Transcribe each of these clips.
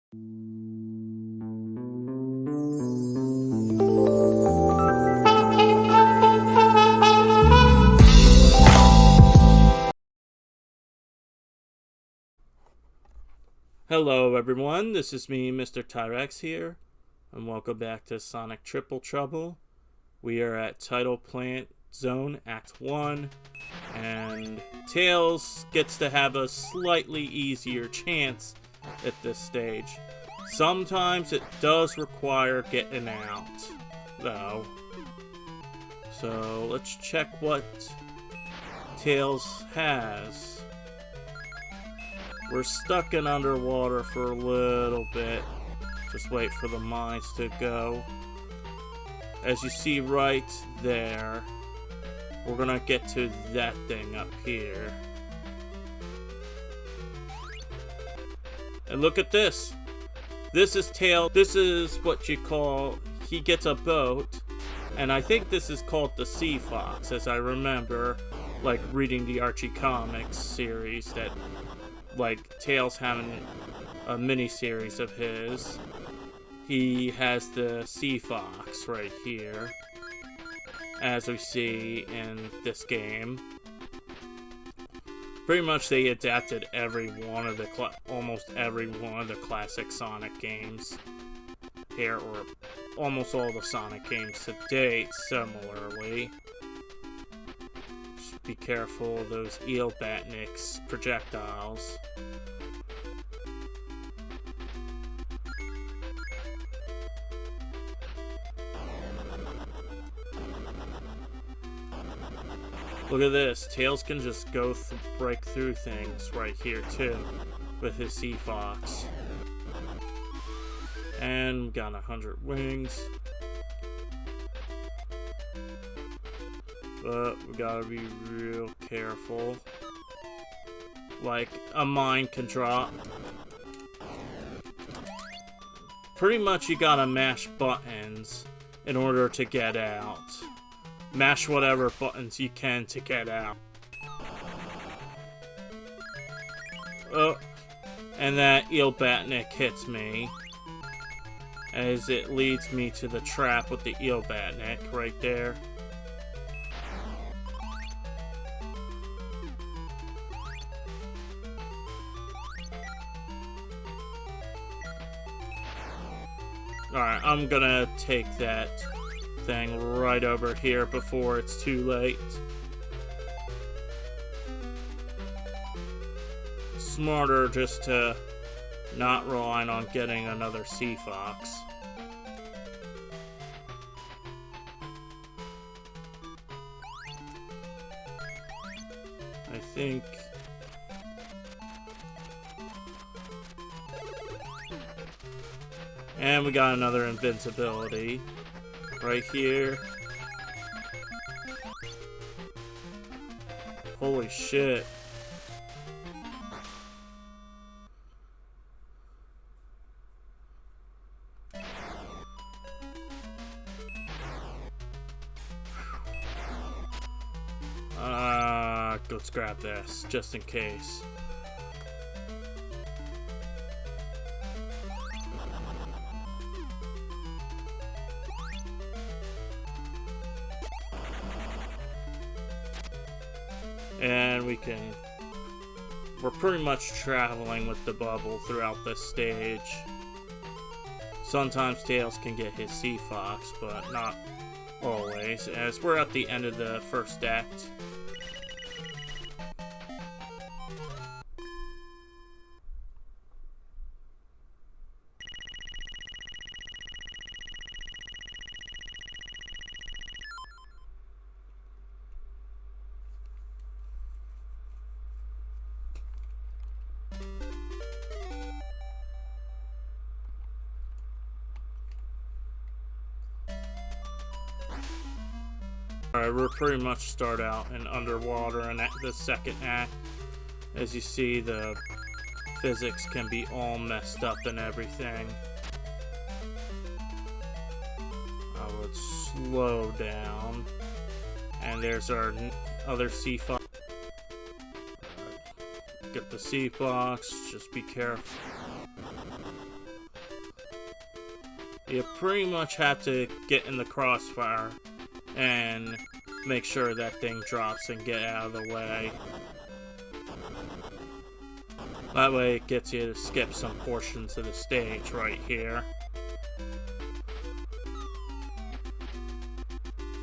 Hello everyone, this is me, Mr. Tyrex here, and welcome back to Sonic Triple Trouble. We are at Tidal Plant Zone Act 1, and Tails gets to have a slightly easier chance at this stage. Sometimes it does require getting out, though. So let's check what Tails has. We're stuck in underwater for a little bit. Just wait for the mines to go. As you see right there, we're gonna get to that thing up here. And look at this. This is Tails. This is what you call, he gets a boat. And I think this is called the Sea Fox, as I remember, like, reading the Archie Comics series that, like, Tails having a mini-series of his. He has the Sea Fox right here, as we see in this game. Pretty much they adapted every one of the, almost every one of the classic Sonic games here, or almost all the Sonic games to date, similarly. Be careful of those eel batnik's projectiles. Look at this. Tails can just go break through things right here too with his Sea Fox. And got 100 wings. But we gotta be real careful. Like, a mine can drop. Pretty much you gotta mash buttons in order to get out. Mash whatever buttons you can to get out. Oh, and that eel batnik hits me, as it leads me to the trap with the eel batnik right there. Alright, I'm gonna take that thing right over here before it's too late. Smarter just to not rely on getting another Sea Fox. I think... And we got another invincibility right here. Holy shit. Let's grab this, just in case. And we're pretty much traveling with the bubble throughout this stage. Sometimes Tails can get his Sea Fox, but not always, as we're at the end of the first act. Alright, we'll pretty much start out in underwater in the second act. As you see, the physics can be all messed up and everything. I would slow down. And there's our other Sea Fox. Get the Sea Fox, just be careful. You pretty much have to get in the crossfire and make sure that thing drops and get out of the way. That way it gets you to skip some portions of the stage right here.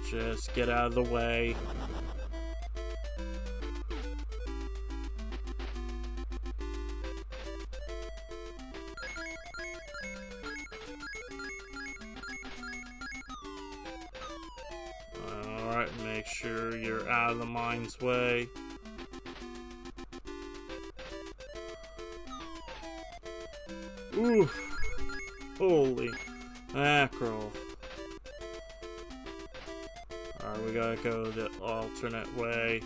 Just get out of the way. Alright, make sure you're out of the mine's way. Oof! Holy mackerel. Alright, we gotta go the alternate way.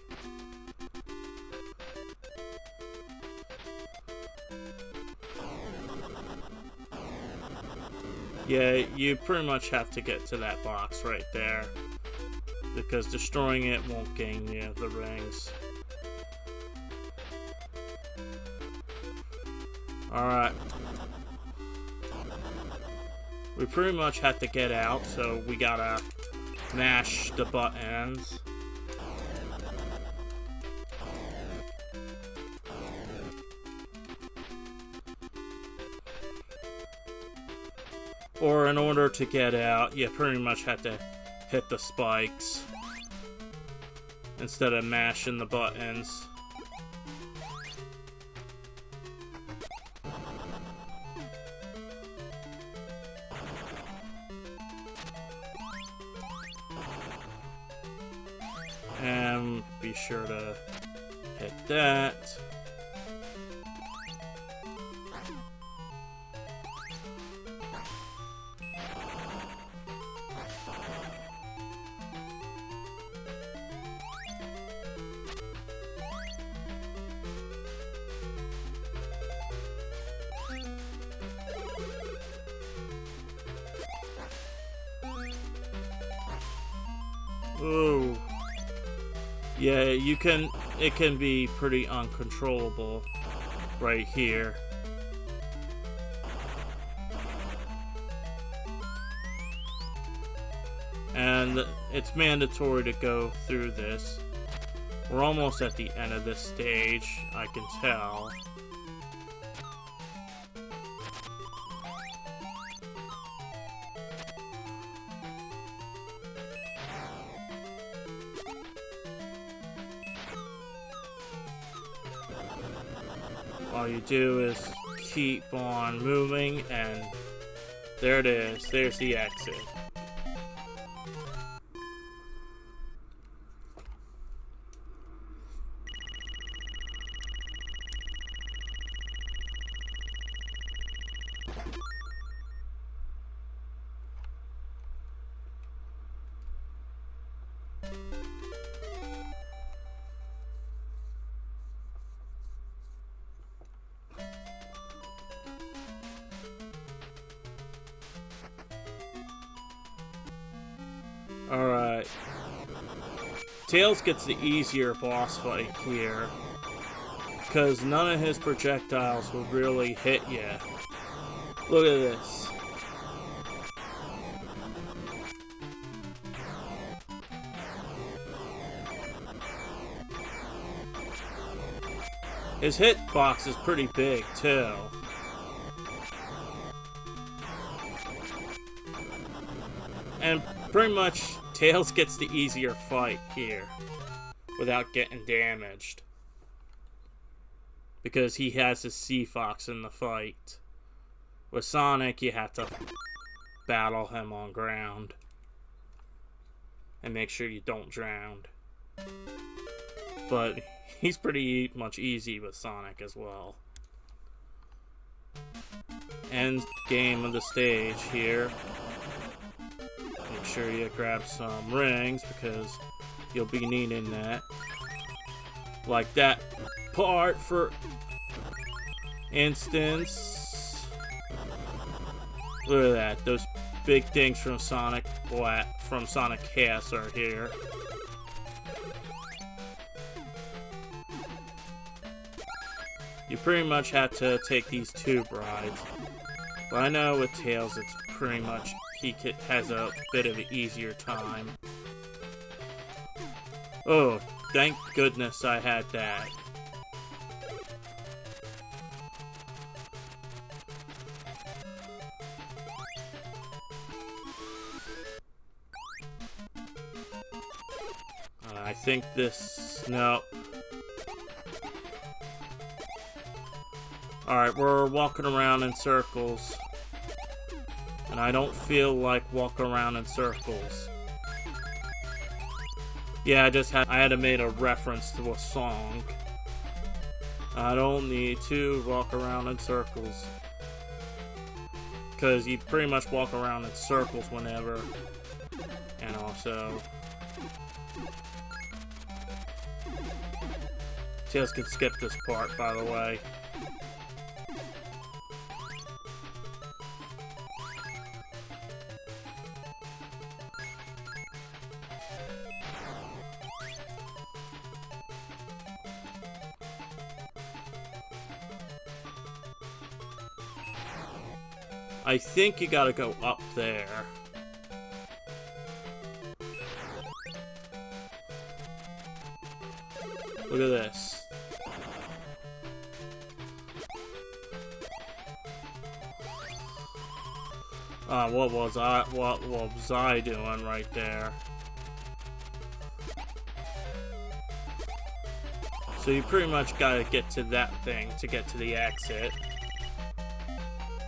Yeah, you pretty much have to get to that box right there, because destroying it won't gain you the rings. Alright. We pretty much have to get out, so we gotta mash the buttons. Or in order to get out, you pretty much have to hit the spikes instead of mashing the buttons. And be sure to hit that. Ooh. Yeah, it can be pretty uncontrollable right here. And it's mandatory to go through this. We're almost at the end of this stage, I can tell. All you do is keep on moving, and there it is. There's the exit. Alright. Tails gets the easier boss fight here, because none of his projectiles will really hit you. Look at this. His hitbox is pretty big, too. And pretty much, Tails gets the easier fight here, without getting damaged. Because he has his Sea Fox in the fight. With Sonic, you have to battle him on ground. And make sure you don't drown. But he's pretty much easy with Sonic as well. End game of the stage here. Make sure you grab some rings, because you'll be needing that. Like that part, for instance. Look at that. Those big things from Sonic Cast are here. You pretty much have to take these tube rides. But I know with Tails, it's pretty much has a bit of an easier time. Oh, thank goodness I had that. I think this... no. Alright, we're walking around in circles. And I don't feel like walking around in circles. Yeah, I had to make a reference to a song. I don't need to walk around in circles. Because you pretty much walk around in circles whenever. And also... Tails can skip this part, by the way. I think you gotta go up there. Look at this. What was I doing right there? So you pretty much gotta get to that thing to get to the exit.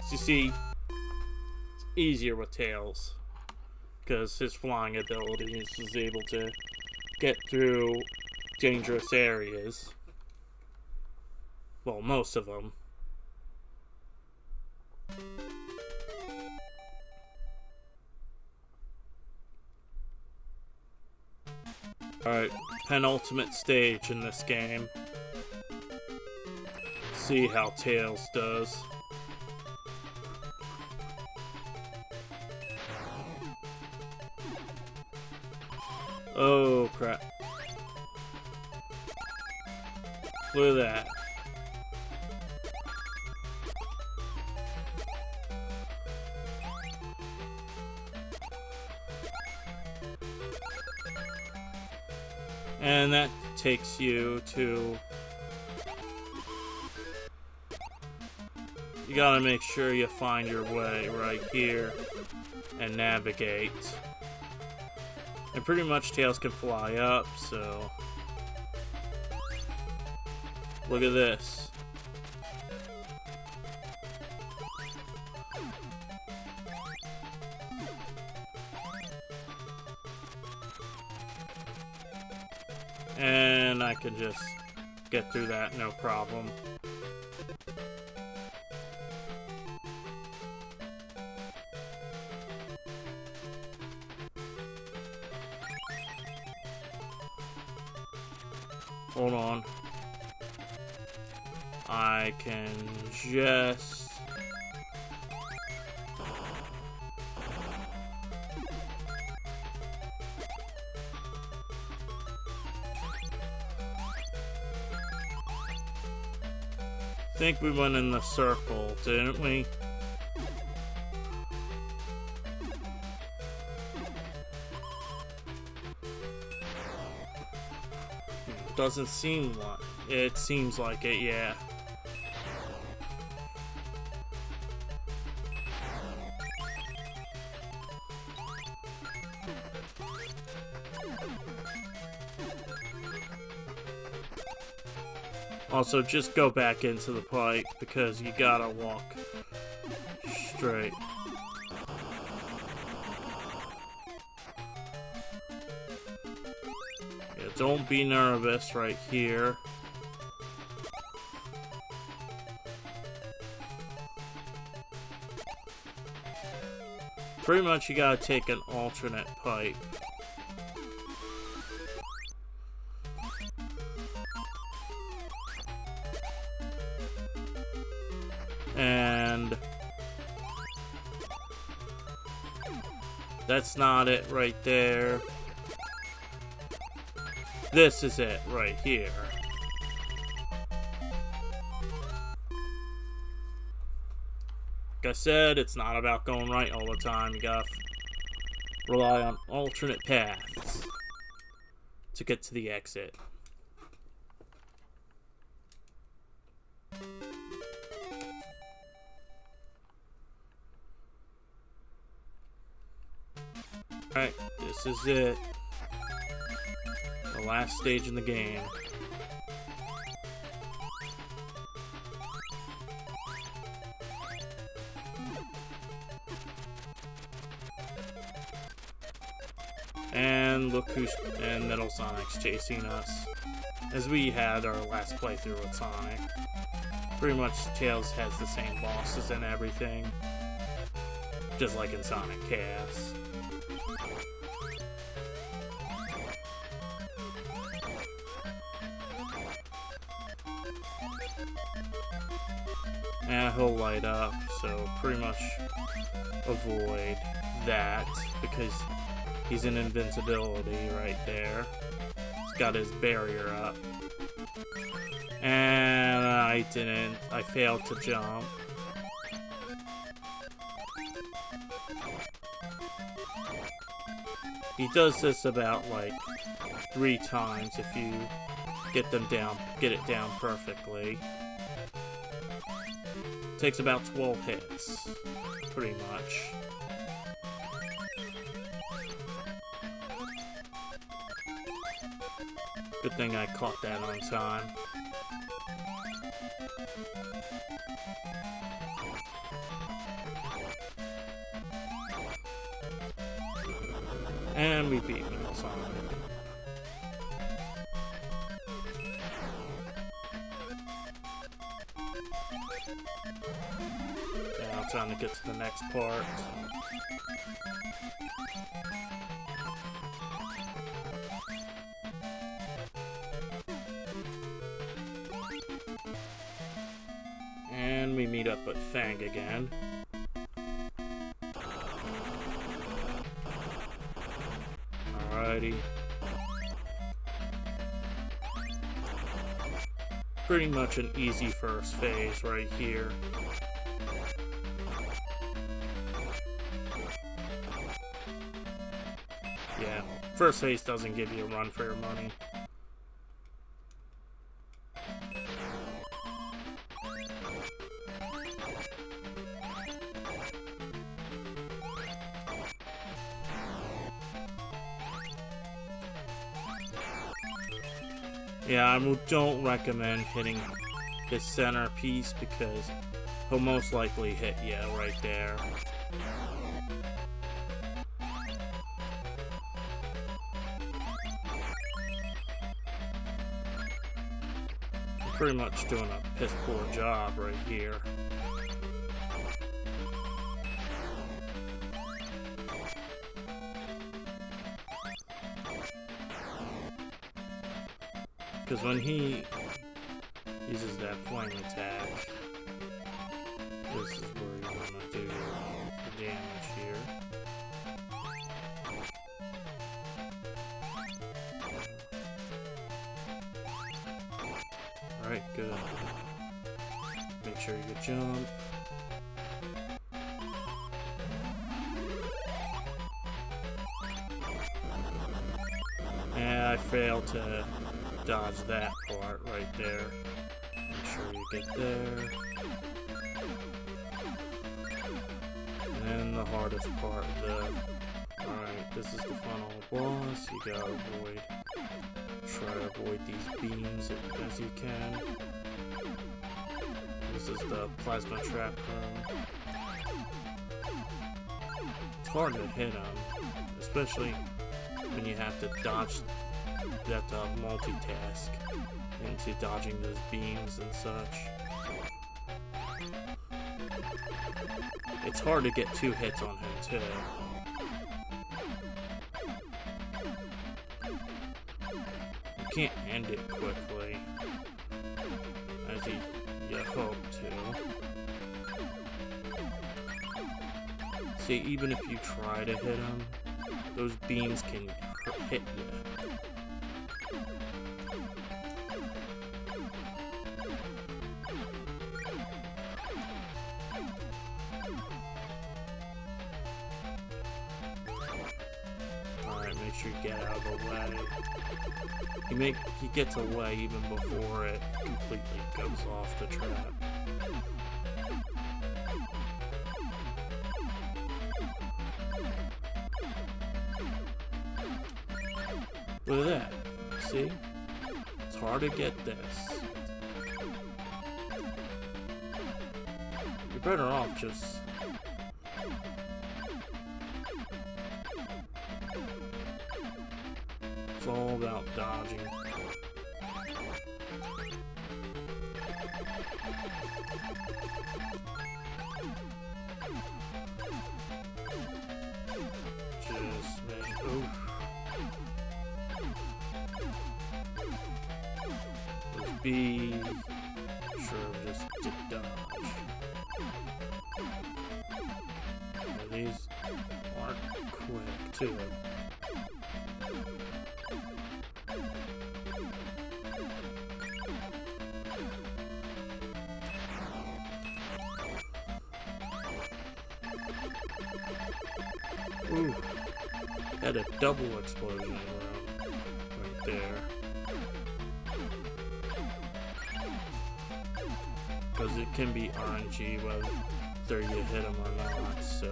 So you see, it's easier with Tails, because his flying abilities is able to get through dangerous areas. Well, most of them. Alright, penultimate stage in this game. See how Tails does. Oh crap. Look at that. And that takes you to... You gotta make sure you find your way right here and navigate. And pretty much Tails can fly up, so... Look at this. And I can just get through that, no problem. Hold on. I can just... I think we went in the circle, didn't we? Doesn't seem like it. Seems like it, yeah. Also, just go back into the pipe because you gotta walk straight. Yeah, don't be nervous right here. Pretty much you gotta take an alternate pipe. And that's not it right there. This is it right here. Guess said, it's not about going right all the time. You gotta rely on alternate paths to get to the exit. Alright, this is it. The last stage in the game. And look who's... and Metal Sonic's chasing us. As we had our last playthrough with Sonic. Pretty much Tails has the same bosses and everything. Just like in Sonic Chaos. And he'll light up, so pretty much avoid that, because he's in invincibility right there. He's got his barrier up. And I didn't. I failed to jump. He does this about like 3 times if you get it down perfectly. Takes about 12 hits, pretty much. Good thing I caught that on time. And we beat Metal Sonic. Now time to get to the next part. And we meet up with Fang again. Alrighty. Pretty much an easy first phase right here. Yeah, first phase doesn't give you a run for your money. Yeah, I don't recommend hitting his centerpiece because he'll most likely hit you right there. I'm pretty much doing a piss poor job right here. Because when he uses that flame attack, this is where you're gonna do the damage here. Alright, good. Make sure you jump. And I failed to dodge that part right there. Make sure you get there. And then the hardest part of the... Alright, this is the final boss. You gotta try to avoid these beams as you can. This is the plasma trap room. It's hard to hit them, especially when you have to dodge. You have to multitask into dodging those beams and such. It's hard to get 2 hits on him too. You can't end it quickly, as you hope to. See, even if you try to hit him, those beams can hit you. sure you get out of the way. He gets away even before it completely goes off the trap. Look at that. See? It's hard to get this. You're better off just... It's all about dodging. Just make... Oof. Be sure just to dodge. And these are quick too. Ooh, had a double explosion right there. Because it can be RNG whether you hit him or not, so...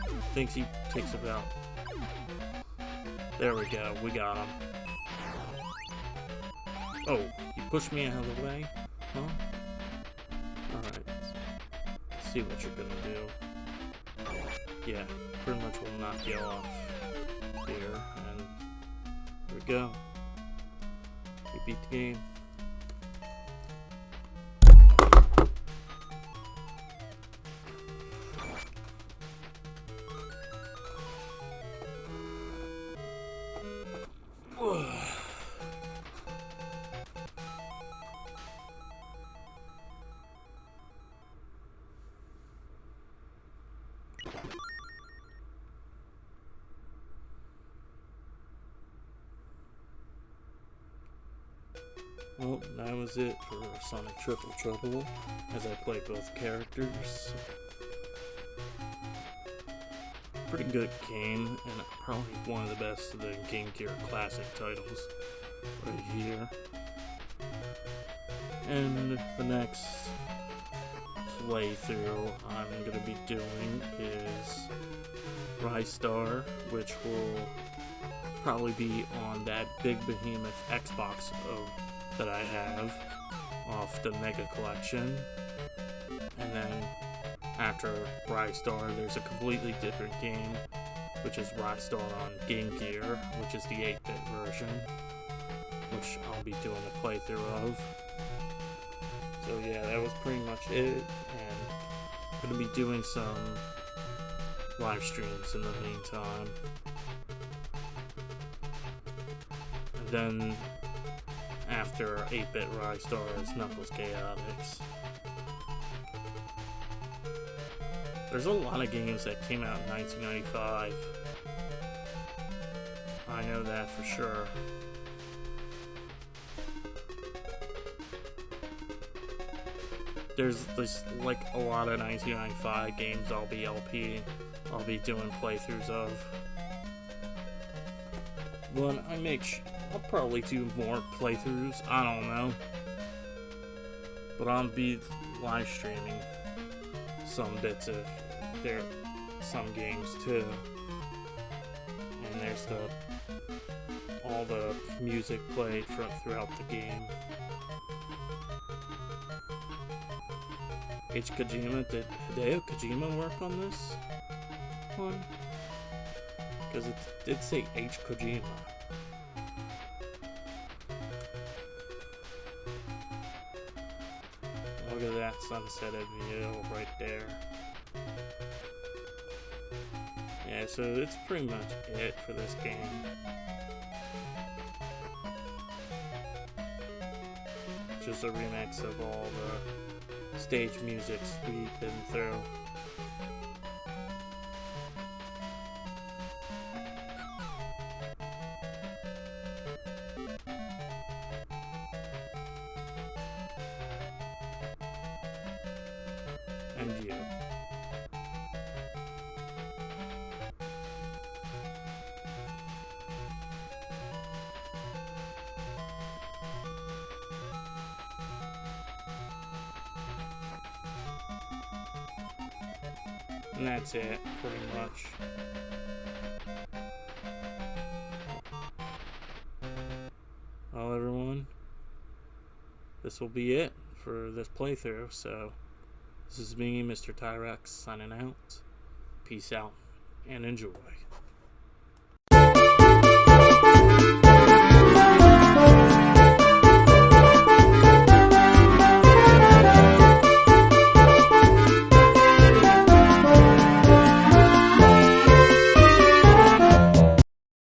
I think he takes about... There we go, we got him. Oh, you pushed me out of the way? Huh? Alright. See what you're gonna do. Yeah, pretty much will knock you off here, and there we go. We beat the game. Well, that was it for Sonic Triple Trouble, as I played both characters. Pretty good game, and probably one of the best of the Game Gear Classic titles right here. And the next playthrough I'm going to be doing is Rystar, which will probably be on that big behemoth Xbox that I have off the Mega Collection. And then after Rystar, there's a completely different game, which is Rystar on Game Gear, which is the 8-bit version, which I'll be doing a playthrough of. So yeah, that was pretty much it, and I'm going to be doing some live streams in the meantime. And then after 8-bit Rystar is Knuckles Chaotix. There's a lot of games that came out in 1995. I know that for sure. There's like a lot of 1995 games I'll be doing playthroughs of. But I'll probably do more playthroughs, I don't know. But I'll be live streaming some bits of some games too. And there's all the music played throughout the game. Did Hideo Kojima work on this one? Because it did say H. Kojima. Look at that sunset view right there. Yeah, so it's pretty much it for this game. Just a remix of all the stage musics we've been through. And you. And that's it, pretty much. Well, everyone, this will be it for this playthrough. So, this is me, Mr. Tyrex, signing out. Peace out and enjoy.